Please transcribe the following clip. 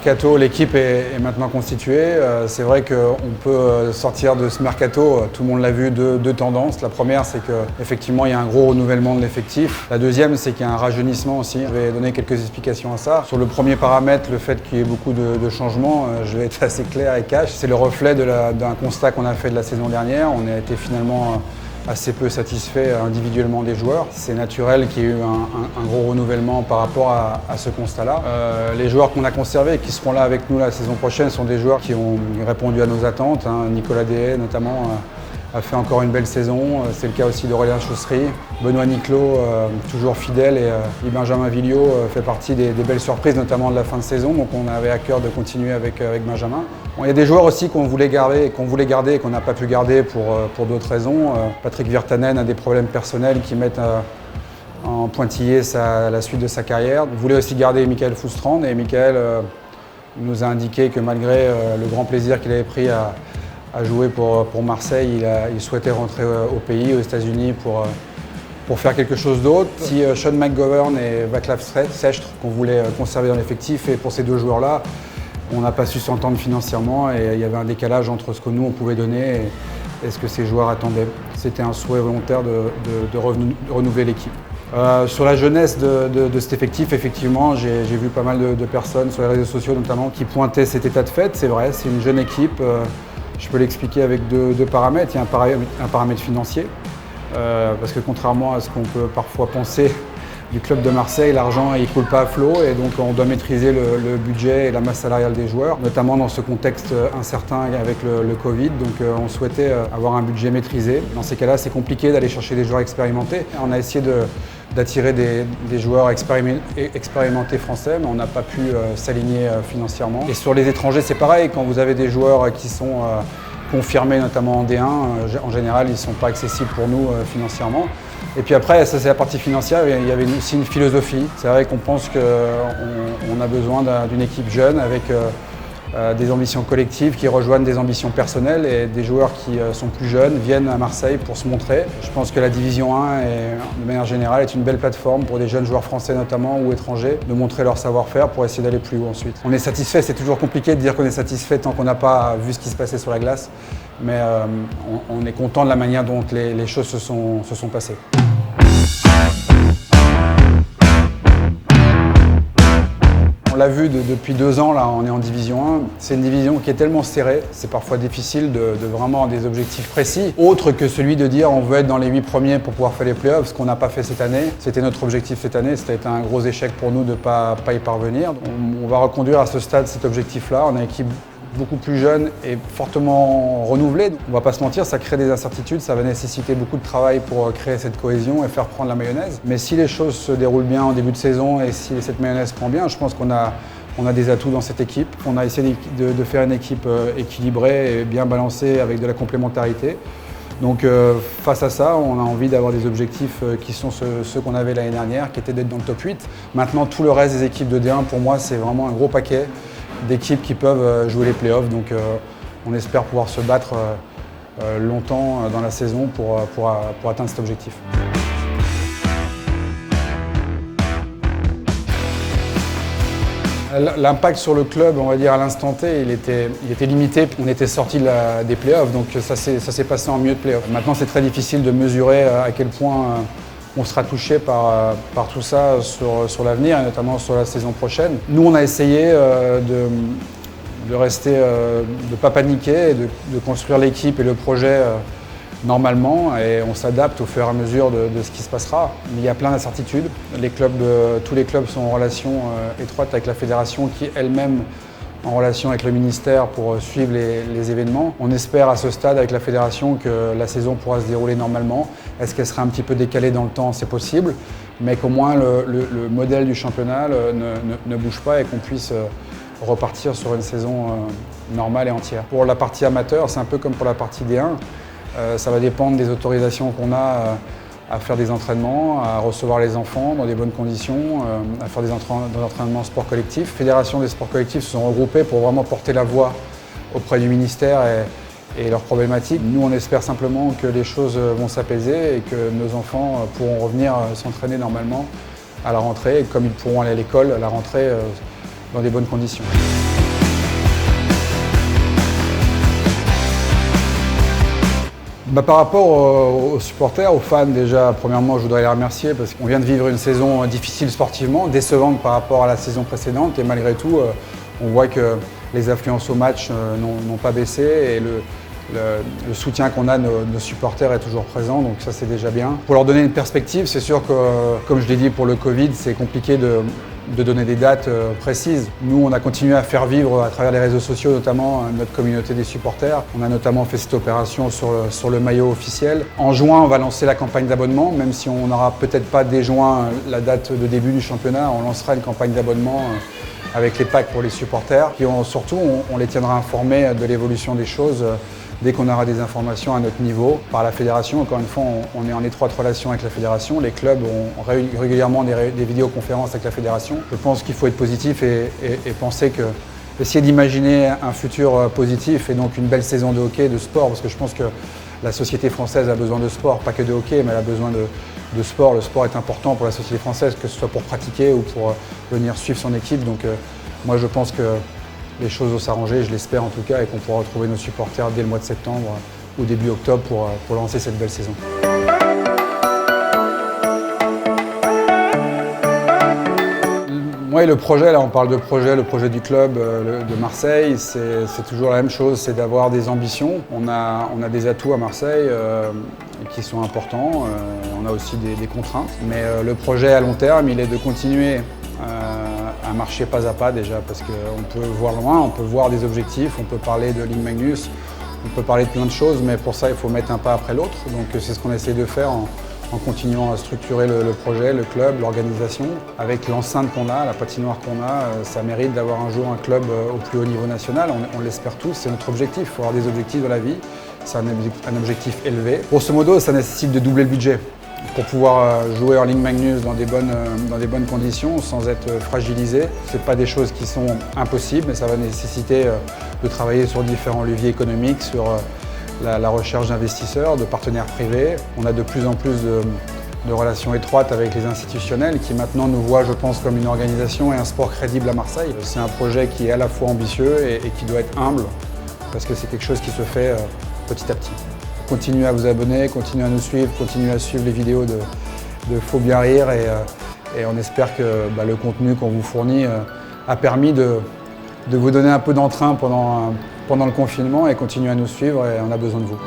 mercato, l'équipe est maintenant constituée. C'est vrai qu'on peut sortir de ce mercato, tout le monde l'a vu, deux tendances. La première, c'est qu'effectivement, il y a un gros renouvellement de l'effectif. La deuxième, c'est qu'il y a un rajeunissement aussi. Je vais donner quelques explications à ça. Sur le premier paramètre, le fait qu'il y ait beaucoup de changements, je vais être assez clair et cash. C'est le reflet d'un constat qu'on a fait de la saison dernière. On a été finalement assez peu satisfait individuellement des joueurs. C'est naturel qu'il y ait eu un gros renouvellement par rapport à ce constat-là. Les joueurs qu'on a conservés et qui seront là avec nous la saison prochaine sont des joueurs qui ont répondu à nos attentes. Nicolas Déhay notamment a fait encore une belle saison. C'est le cas aussi d'Aurélien Chaussery. Benoît Niclot, toujours fidèle, et Benjamin Villiot fait partie des belles surprises, notamment de la fin de saison. Donc on avait à cœur de continuer avec Benjamin. Bon, il y a des joueurs aussi qu'on voulait garder et qu'on n'a pas pu garder pour d'autres raisons. Patrick Virtanen a des problèmes personnels qui mettent en pointillé la suite de sa carrière. On voulait aussi garder Michael Foustrand, et Michael nous a indiqué que malgré le grand plaisir qu'il avait pris à jouer pour Marseille, il souhaitait rentrer au pays, aux États-Unis, pour faire quelque chose d'autre. Si Sean McGovern et Václav Sechtre, qu'on voulait conserver dans l'effectif, et pour ces deux joueurs-là, on n'a pas su s'entendre financièrement et il y avait un décalage entre ce que nous on pouvait donner et ce que ces joueurs attendaient. C'était un souhait volontaire de renouveler l'équipe. Sur la jeunesse de cet effectif, effectivement, j'ai vu pas mal de personnes sur les réseaux sociaux notamment qui pointaient cet état de fait. C'est vrai, c'est une jeune équipe. Je peux l'expliquer avec deux paramètres. Il y a un paramètre financier, parce que contrairement à ce qu'on peut parfois penser du club de Marseille, l'argent il ne coule pas à flot et donc on doit maîtriser le budget et la masse salariale des joueurs, notamment dans ce contexte incertain avec le Covid. Donc on souhaitait avoir un budget maîtrisé. Dans ces cas-là, c'est compliqué d'aller chercher des joueurs expérimentés. On a essayé d'attirer des joueurs expérimentés français, mais on n'a pas pu s'aligner financièrement. Et sur les étrangers, c'est pareil. Quand vous avez des joueurs qui sont confirmés, notamment en D1, en général, ils ne sont pas accessibles pour nous financièrement. Et puis après, ça c'est la partie financière, il y avait aussi une philosophie. C'est vrai qu'on pense qu'on a besoin d'une équipe jeune avec des ambitions collectives qui rejoignent des ambitions personnelles, et des joueurs qui sont plus jeunes viennent à Marseille pour se montrer. Je pense que la Division 1, de manière générale, est une belle plateforme pour des jeunes joueurs français notamment ou étrangers de montrer leur savoir-faire pour essayer d'aller plus haut ensuite. On est satisfait, c'est toujours compliqué de dire qu'on est satisfait tant qu'on n'a pas vu ce qui se passait sur la glace, mais on est content de la manière dont les choses se sont passées. On l'a vu depuis 2 ans, là, on est en Division 1. C'est une division qui est tellement serrée, c'est parfois difficile de vraiment avoir des objectifs précis, autre que celui de dire on veut être dans les 8 premiers pour pouvoir faire les playoffs, ce qu'on n'a pas fait cette année. C'était notre objectif cette année, ça a été un gros échec pour nous de ne pas y parvenir. On va reconduire à ce stade cet objectif-là. On a une équipe beaucoup plus jeune et fortement renouvelée. On ne va pas se mentir, ça crée des incertitudes, ça va nécessiter beaucoup de travail pour créer cette cohésion et faire prendre la mayonnaise. Mais si les choses se déroulent bien en début de saison et si cette mayonnaise prend bien, je pense qu'on a des atouts dans cette équipe. On a essayé de faire une équipe équilibrée et bien balancée avec de la complémentarité. Donc face à ça, on a envie d'avoir des objectifs qui sont ceux qu'on avait l'année dernière, qui étaient d'être dans le top 8. Maintenant, tout le reste des équipes de D1, pour moi, c'est vraiment un gros paquet d'équipes qui peuvent jouer les playoffs. Donc on espère pouvoir se battre longtemps dans la saison pour atteindre cet objectif. L'impact sur le club, on va dire à l'instant T, il était limité. On était sorti des playoffs, donc ça s'est passé en milieu de playoffs. Maintenant, c'est très difficile de mesurer à quel point on sera touché par tout ça sur l'avenir, et notamment sur la saison prochaine. Nous, on a essayé de rester, de ne pas paniquer, et de construire l'équipe et le projet normalement, et on s'adapte au fur et à mesure de ce qui se passera. Mais il y a plein d'incertitudes. Tous les clubs sont en relation étroite avec la fédération, qui elle-même en relation avec le ministère pour suivre les événements. On espère à ce stade avec la fédération que la saison pourra se dérouler normalement. Est-ce qu'elle sera un petit peu décalée dans le temps? C'est possible, mais qu'au moins le modèle du championnat ne bouge pas et qu'on puisse repartir sur une saison normale et entière. Pour la partie amateur, c'est un peu comme pour la partie D1. Ça va dépendre des autorisations qu'on a à faire des entraînements, à recevoir les enfants dans des bonnes conditions, à faire des entraînements sport collectif. La Fédération des sports collectifs se sont regroupés pour vraiment porter la voix auprès du ministère et leurs problématiques. Nous, on espère simplement que les choses vont s'apaiser et que nos enfants pourront revenir s'entraîner normalement à la rentrée, comme ils pourront aller à l'école à la rentrée dans des bonnes conditions. Par rapport aux supporters, aux fans, déjà, premièrement, je voudrais les remercier parce qu'on vient de vivre une saison difficile sportivement, décevante par rapport à la saison précédente. Et malgré tout, on voit que les affluences au match n'ont pas baissé et le soutien qu'on a de nos supporters est toujours présent, donc ça c'est déjà bien. Pour leur donner une perspective, c'est sûr que, comme je l'ai dit pour le Covid, c'est compliqué de donner des dates précises. Nous, on a continué à faire vivre à travers les réseaux sociaux, notamment notre communauté des supporters. On a notamment fait cette opération sur le maillot officiel. En juin, on va lancer la campagne d'abonnement, même si on n'aura peut-être pas dès juin la date de début du championnat, on lancera une campagne d'abonnement avec les packs pour les supporters. Puis surtout, on les tiendra informés de l'évolution des choses dès qu'on aura des informations à notre niveau par la fédération. Encore une fois, on est en étroite relation avec la fédération. Les clubs ont régulièrement des vidéoconférences avec la fédération. Je pense qu'il faut être positif et penser que essayer d'imaginer un futur positif et donc une belle saison de hockey, de sport, parce que je pense que la société française a besoin de sport, pas que de hockey, mais elle a besoin de sport. Le sport est important pour la société française, que ce soit pour pratiquer ou pour venir suivre son équipe. Donc moi je pense que les choses vont s'arranger, je l'espère en tout cas, et qu'on pourra retrouver nos supporters dès le mois de septembre ou début octobre pour lancer cette belle saison. Moi, le projet, là on parle de projet, le projet du club de Marseille, c'est toujours la même chose, c'est d'avoir des ambitions. On a des atouts à Marseille qui sont importants, on a aussi des contraintes, mais le projet à long terme, il est de continuer à marcher pas à pas déjà, parce qu'on peut voir loin, on peut voir des objectifs, on peut parler de Ligue Magnus, on peut parler de plein de choses, mais pour ça il faut mettre un pas après l'autre. Donc c'est ce qu'on essaie de faire en continuant à structurer le projet, le club, l'organisation. Avec l'enceinte qu'on a, la patinoire qu'on a, ça mérite d'avoir un jour un club au plus haut niveau national. On l'espère tous, c'est notre objectif. Il faut avoir des objectifs dans la vie, c'est un objectif élevé. Grosso modo, ça nécessite de doubler le budget pour pouvoir jouer en Ligue Magnus dans des bonnes conditions, sans être fragilisé. Ce n'est pas des choses qui sont impossibles, mais ça va nécessiter de travailler sur différents leviers économiques, sur la recherche d'investisseurs, de partenaires privés. On a de plus en plus de relations étroites avec les institutionnels qui maintenant nous voient, je pense, comme une organisation et un sport crédible à Marseille. C'est un projet qui est à la fois ambitieux et qui doit être humble, parce que c'est quelque chose qui se fait petit à petit. Continuez à vous abonner, continuez à nous suivre, continuez à suivre les vidéos de Faut Bien Rire et on espère que le contenu qu'on vous fournit a permis de vous donner un peu d'entrain pendant le confinement et continuez à nous suivre et on a besoin de vous.